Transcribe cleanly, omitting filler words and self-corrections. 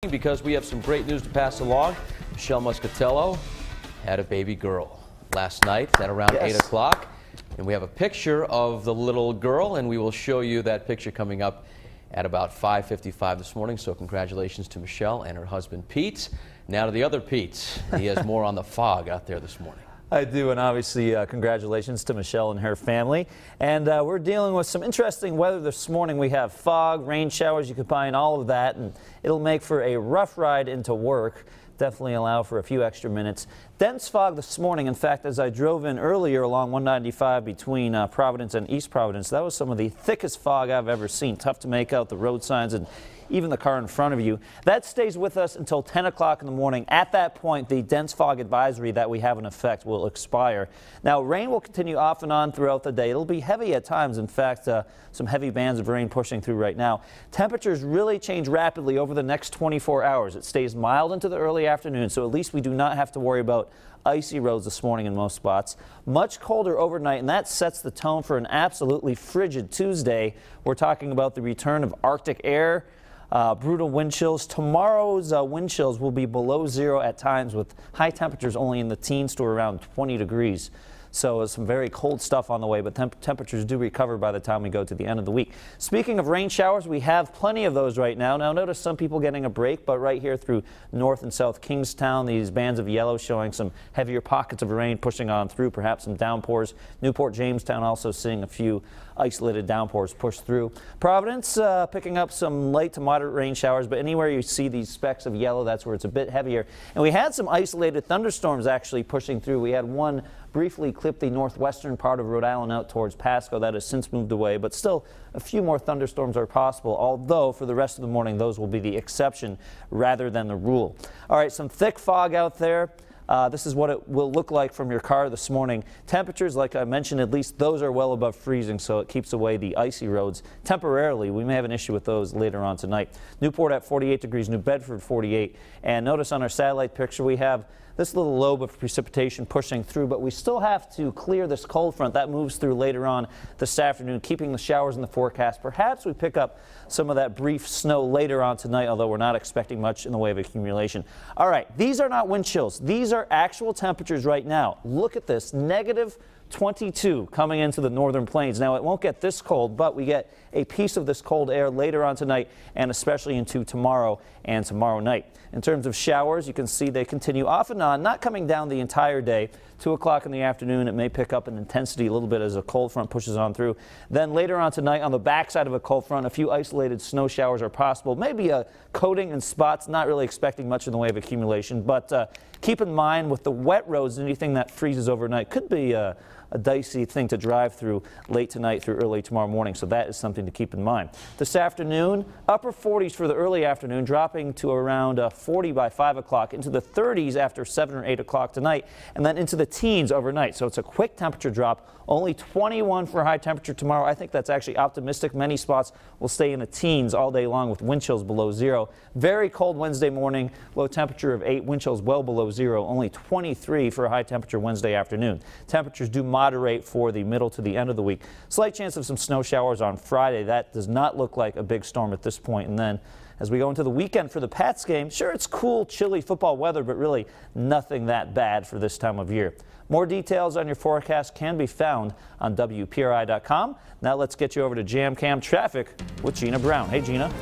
Because we have some great news to pass along. Michelle Muscatello had a baby girl last night at around 8 o'clock. And we have a picture of the little girl, and we will show you that picture coming up at about 5:55 this morning. So congratulations to Michelle and her husband, Pete. Now to the other Pete. He has more on the fog out there this morning. I do, and obviously congratulations to Michelle and her family. And we're dealing with some interesting weather this morning. We have fog, rain showers, you combine all of that, and it'll make for a rough ride into work. Definitely allow for a few extra minutes. Dense fog this morning. In fact, as I drove in earlier along 195 between Providence and East Providence, that was some of the thickest fog I've ever seen. Tough to make out the road signs and even the car in front of you. That stays with us until 10 o'clock in the morning. At that point, the dense fog advisory that we have in effect will expire. Now, rain will continue off and on throughout the day. It'll be heavy at times. In fact, some heavy bands of rain pushing through right now. Temperatures really change rapidly over the next 24 hours. It stays mild into the early afternoon, so at least we do not have to worry about icy roads this morning in most spots. Much colder overnight, and that sets the tone for an absolutely frigid Tuesday. We're talking about the return of Arctic air. Brutal wind chills. Tomorrow's wind chills will be below zero at times, with high temperatures only in the teens to around 20 degrees. So some very cold stuff on the way, but temperatures do recover by the time we go to the end of the week. Speaking of rain showers, we have plenty of those right now. Now notice some people getting a break, but right here through North and South Kingstown, these bands of yellow showing some heavier pockets of rain pushing on through, perhaps some downpours. Newport, Jamestown also seeing a few isolated downpours push through. Providence picking up some light to moderate rain showers, but anywhere you see these specks of yellow, that's where it's a bit heavier. And we had some isolated thunderstorms actually pushing through. We had one briefly clipped the northwestern part of Rhode Island out towards Pasco. That has since moved away, but still a few more thunderstorms are possible, although for the rest of the morning those will be the exception rather than the rule. All right, some thick fog out there. This is what it will look like from your car this morning. Temperatures, like I mentioned, at least those are well above freezing, so it keeps away the icy roads temporarily. We may have an issue with those later on tonight. Newport at 48 degrees, New Bedford 48. And notice on our satellite picture we have this little lobe of precipitation pushing through, but we still have to clear this cold front that moves through later on this afternoon, keeping the showers in the forecast. Perhaps we pick up some of that brief snow later on tonight, although we're not expecting much in the way of accumulation. All right, these are not wind chills. These are actual temperatures right now. Look at this, negative 22 coming into the northern plains. Now, it won't get this cold, but we get a piece of this cold air later on tonight and especially into tomorrow and tomorrow night. In terms of showers, you can see they continue off and on, not coming down the entire day. 2 o'clock in the afternoon, it may pick up in intensity a little bit as a cold front pushes on through. Then later on tonight, on the backside of a cold front, a few isolated snow showers are possible. Maybe a coating in spots, not really expecting much in the way of accumulation. But keep in mind, with the wet roads, anything that freezes overnight could be a dicey thing to drive through late tonight through early tomorrow morning, so that is something to keep in mind. This afternoon, upper 40s for the early afternoon, dropping to around 40 by 5 o'clock, into the 30s after 7 or 8 o'clock tonight, and then into the teens overnight. So it's a quick temperature drop. Only 21 for high temperature tomorrow. I think that's actually optimistic. Many spots will stay in the teens all day long with wind chills below zero. Very cold Wednesday morning, low temperature of 8, wind chills well below zero. Only 23 for a high temperature Wednesday afternoon. Temperatures do moderate for the middle to the end of the week. Slight chance of some snow showers on Friday. That does not look like a big storm at this point. And then as we go into the weekend for the Pats game, sure, it's cool, chilly football weather, but really nothing that bad for this time of year. More details on your forecast can be found on WPRI.com. Now let's get you over to Jam Cam Traffic with Gina Brown. Hey, Gina.